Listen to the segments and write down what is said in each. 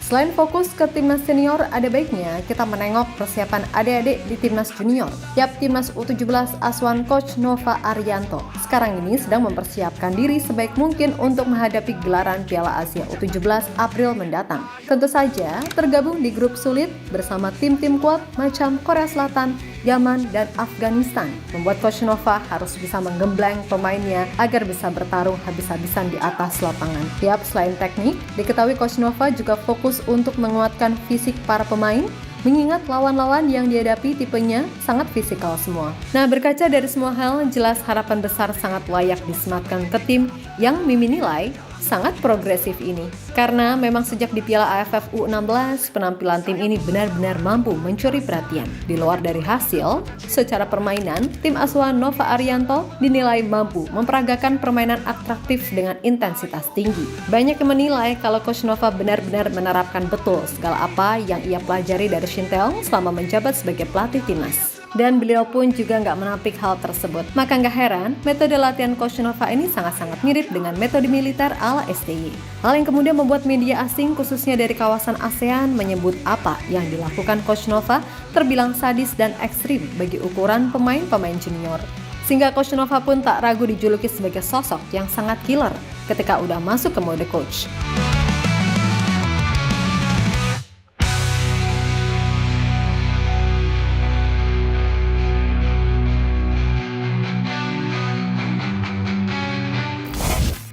Selain fokus ke timnas senior, ada baiknya kita menengok persiapan adik-adik di timnas junior. Tiap timnas U17 asuhan Coach Nova Arianto sekarang ini sedang mempersiapkan diri sebaik mungkin untuk menghadapi gelaran Piala Asia U17 April mendatang. Tentu saja tergabung di grup sulit bersama tim-tim kuat macam Korea Selatan, Yaman, dan Afghanistan, membuat Coach Nova harus bisa menggembleng pemainnya agar bisa bertarung habis-habisan di atas lapangan. Tiap selain teknik, diketahui Coach Nova juga fokus untuk menguatkan fisik para pemain, mengingat lawan-lawan yang dihadapi tipenya sangat fisikal semua. Nah, berkaca dari semua hal, jelas harapan besar sangat layak disematkan ke tim yang Mimi nilai sangat progresif ini. Karena memang sejak di Piala AFF U16, penampilan tim ini benar-benar mampu mencuri perhatian. Di luar dari hasil, secara permainan, tim asuhan Nova Arianto dinilai mampu memperagakan permainan atraktif dengan intensitas tinggi. Banyak yang menilai kalau Coach Nova benar-benar menerapkan betul segala apa yang ia pelajari dari Shin Tae-yong selama menjabat sebagai pelatih timnas. Dan beliau pun juga nggak menampik hal tersebut. Maka nggak heran, metode latihan Coach Nova ini sangat-sangat mirip dengan metode militer ala STY. Hal yang kemudian membuat media asing khususnya dari kawasan ASEAN menyebut apa yang dilakukan Coach Nova terbilang sadis dan ekstrim bagi ukuran pemain-pemain junior. Sehingga Coach Nova pun tak ragu dijuluki sebagai sosok yang sangat killer ketika udah masuk ke mode coach.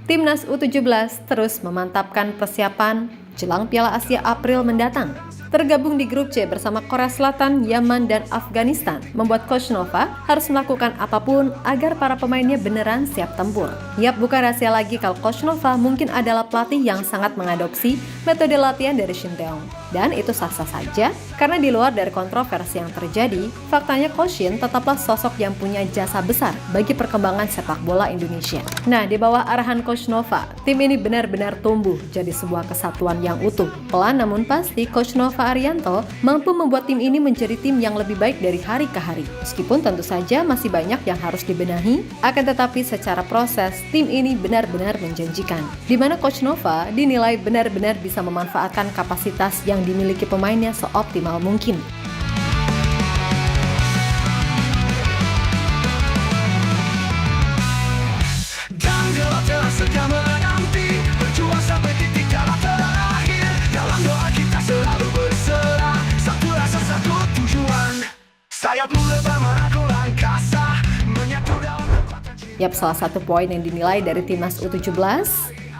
Timnas U17 terus memantapkan persiapan jelang Piala Asia April mendatang. Tergabung di grup C bersama Korea Selatan, Yaman, dan Afghanistan membuat Coach Nova harus melakukan apapun agar para pemainnya beneran siap tempur. Yap, bukan rahasia lagi kalau Coach Nova mungkin adalah pelatih yang sangat mengadopsi metode latihan dari Shin Tae-yong. Dan itu sah-sah saja, karena di luar dari kontroversi yang terjadi, faktanya Coach Shin tetaplah sosok yang punya jasa besar bagi perkembangan sepak bola Indonesia. Nah, di bawah arahan Coach Nova, tim ini benar-benar tumbuh jadi sebuah kesatuan yang utuh. Pelan namun pasti, Coach Nova Arianto mampu membuat tim ini menjadi tim yang lebih baik dari hari ke hari. Meskipun tentu saja masih banyak yang harus dibenahi, akan tetapi secara proses, tim ini benar-benar menjanjikan. Di mana Coach Nova dinilai benar-benar bisa memanfaatkan kapasitas yang dimiliki pemainnya seoptimal mungkin. Yap, salah satu poin yang dinilai dari timnas U17,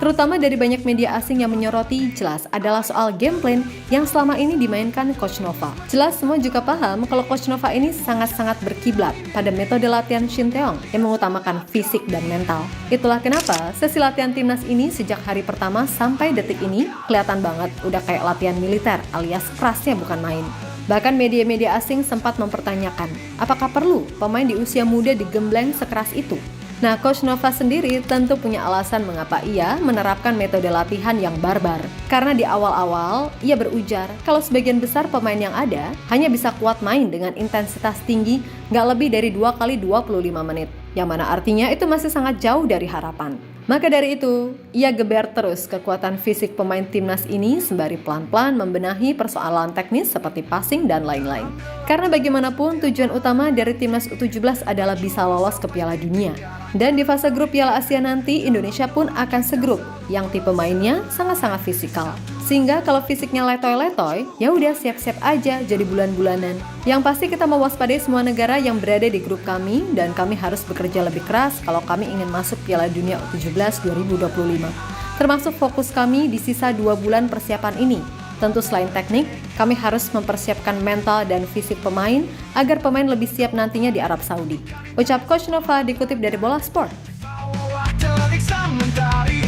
terutama dari banyak media asing yang menyoroti, jelas adalah soal game plan yang selama ini dimainkan Coach Nova. Jelas semua juga paham kalau Coach Nova ini sangat-sangat berkiblat pada metode latihan Shin Tae-yong yang mengutamakan fisik dan mental. Itulah kenapa sesi latihan timnas ini sejak hari pertama sampai detik ini kelihatan banget udah kayak latihan militer alias kerasnya bukan main. Bahkan media-media asing sempat mempertanyakan, apakah perlu pemain di usia muda digembleng sekeras itu? Nah, Coach Nova sendiri tentu punya alasan mengapa ia menerapkan metode latihan yang barbar. Karena di awal-awal, ia berujar kalau sebagian besar pemain yang ada hanya bisa kuat main dengan intensitas tinggi nggak lebih dari 2 kali 25 menit. Yang mana artinya itu masih sangat jauh dari harapan. Maka dari itu, ia geber terus kekuatan fisik pemain timnas ini sembari pelan-pelan membenahi persoalan teknis seperti passing dan lain-lain. Karena bagaimanapun tujuan utama dari timnas U17 adalah bisa lolos ke Piala Dunia. Dan di fase grup Piala Asia nanti, Indonesia pun akan segrup yang tipe mainnya sangat-sangat fisikal. Sehingga kalau fisiknya letoy-letoy, ya udah siap-siap aja jadi bulan-bulanan. Yang pasti kita mewaspadai semua negara yang berada di grup kami dan kami harus bekerja lebih keras kalau kami ingin masuk Piala Dunia U17 2025. Termasuk fokus kami di sisa 2 bulan persiapan ini. Tentu selain teknik, kami harus mempersiapkan mental dan fisik pemain agar pemain lebih siap nantinya di Arab Saudi. Ucap Coach Nova dikutip dari Bola Sport.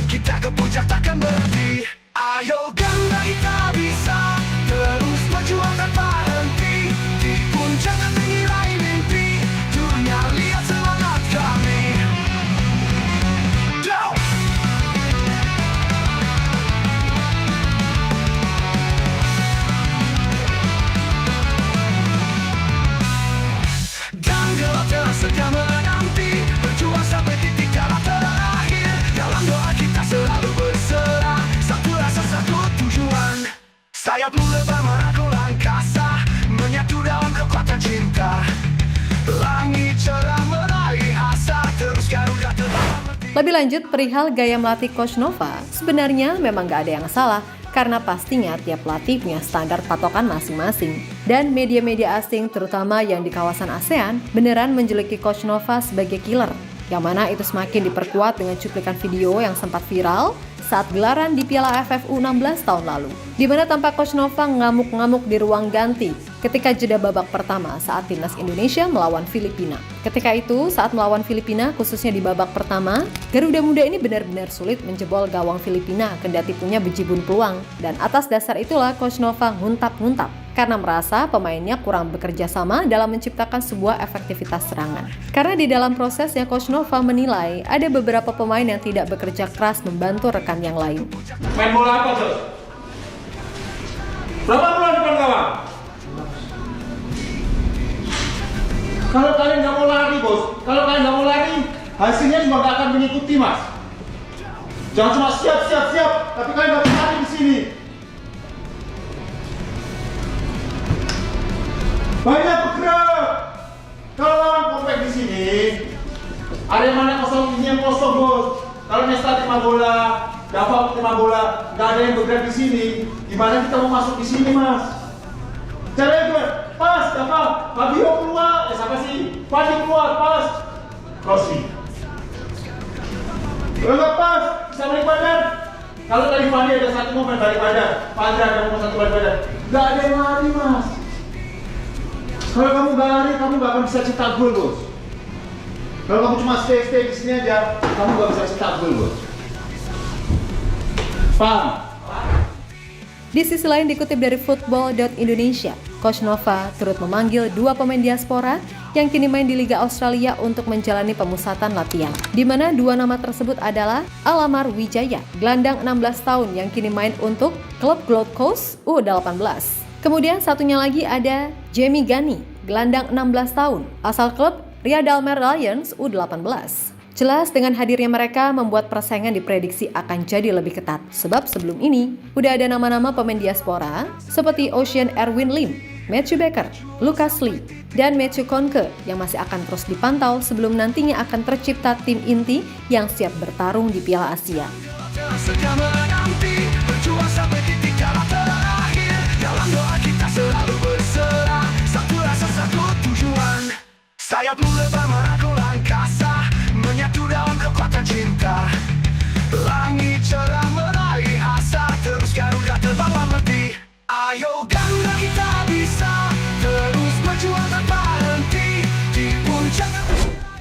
Kita ke puncak takkan berhenti. Ayo ganda kita bisa terus berjuang tanpa henti. Di puncak tinggi raih mimpi, dunia lihat semangat kami. Dan gelap telah setia menanti, berjuang sampai titik darah terakhir. Dalam doa kita selalu berserah, satu rasa satu tujuan. Sayapmu lebar merangkul angkasa, menyatu dalam kekuatan cinta. Langit cerah meraih asa, terus Garuda terbang. Lebih lanjut perihal gaya melatih Coach Nova, sebenarnya memang gak ada yang salah karena pastinya tiap pelatih punya standar patokan masing-masing. Dan media-media asing terutama yang di kawasan ASEAN beneran menjuluki Coach Nova sebagai killer, yang mana itu semakin diperkuat dengan cuplikan video yang sempat viral saat gelaran di Piala AFF U16 tahun lalu, di mana tampak Coach Nova ngamuk-ngamuk di ruang ganti ketika jeda babak pertama saat timnas Indonesia melawan Filipina. Ketika itu, saat melawan Filipina, khususnya di babak pertama, Garuda Muda ini benar-benar sulit menjebol gawang Filipina kendati punya bejibun peluang. Dan atas dasar itulah Coach Nova nguntap-nguntap karena merasa pemainnya kurang bekerja sama dalam menciptakan sebuah efektivitas serangan. Karena di dalam prosesnya Coach Nova menilai ada beberapa pemain yang tidak bekerja keras membantu rekan yang lain. Main bola apa tuh? Berapa bola depan gawang? Kalau kalian nggak mau lari, bos. Kalau kalian nggak mau lari, hasilnya juga nggak akan mengikuti, mas. Jangan cuma siap, tapi kalian nggak mau lari di sini. Banyak bergerak. Kalau lawan kompak di sini, ada yang mana kosong, ini yang kosong, bos. Kalau Nesta terima bola, Dava terima bola, nggak ada yang bergerak di sini. Gimana kita mau masuk di sini, mas? Caranya gue, pas, Dava, Fabio keluar, siapa sih? Fadi keluar, pas, Rossi. Kalau nggak pas, bisa balik badan. Kalau tadi Fadi ada satu momen balik badan, Fadra ada momen satu balik badan, nggak ada yang lari, mas. Kalau kamu nggak lari, kamu nggak akan bisa cetak gol, bos. Kalau kamu cuma stay di sini aja, kamu nggak bisa cetak gol, bos. Paham? Di sisi lain dikutip dari Football.Indonesia, Coach Nova turut memanggil dua pemain diaspora yang kini main di Liga Australia untuk menjalani pemusatan latihan. Di mana dua nama tersebut adalah Alamar Wijaya, gelandang 16 tahun yang kini main untuk klub Gold Coast U18. Kemudian satunya lagi ada Jamie Gani, gelandang 16 tahun, asal klub Riyadh Lions U18. Jelas dengan hadirnya mereka membuat persaingan diprediksi akan jadi lebih ketat. Sebab sebelum ini, udah ada nama-nama pemain diaspora seperti Ocean Erwin Lim, Matthew Baker, Lucas Lee, dan Matthew Konke yang masih akan terus dipantau sebelum nantinya akan tercipta tim inti yang siap bertarung di Piala Asia. Setia menanti, berjuang sampai titik darah terakhir. Dalam doa kita selalu berserah, satu rasa satu tujuan. Sayapmu lebar merangkul angkasa, menyatu dalam kekuatan cinta. Langit cerah meraih asa, terus Garuda terbang berhenti. Ayo Garuda kita bisa, terus berjuang tanpa henti di puncak.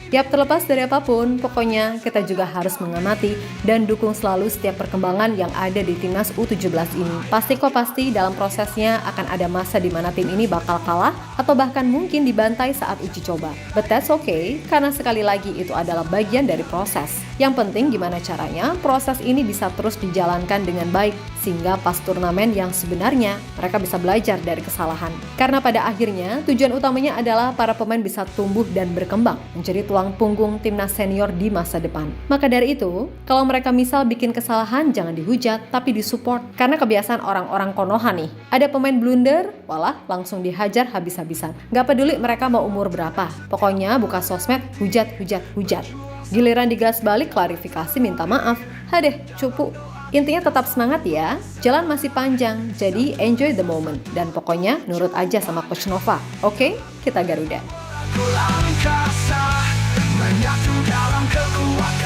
Tiap terlepas dari apapun, pokoknya kita juga harus mengamati dan dukung selalu setiap perkembangan yang ada di timnas U17 ini. Pasti dalam prosesnya akan ada masa di mana tim ini bakal kalah atau bahkan mungkin dibantai saat uji coba. But that's okay, karena sekali lagi itu adalah bagian dari proses. Yang penting gimana caranya proses ini bisa terus dijalankan dengan baik sehingga pas turnamen yang sebenarnya mereka bisa belajar dari kesalahan. Karena pada akhirnya tujuan utamanya adalah para pemain bisa tumbuh dan berkembang menjadi tulang punggung timnas senior di masa depan. Maka dari itu, kalau mereka misal bikin kesalahan jangan dihujat tapi disupport. Karena kebiasaan orang-orang Konoha nih, ada pemain blunder, walah langsung dihajar habis-habisan. Gak peduli mereka mau umur berapa, pokoknya buka sosmed hujat. Giliran digas balik klarifikasi minta maaf, hadeh cupu. Intinya tetap semangat ya, jalan masih panjang, jadi enjoy the moment. Dan pokoknya nurut aja sama Coach Nova, oke? Kita Garuda. Menyatu dalam kekuatan.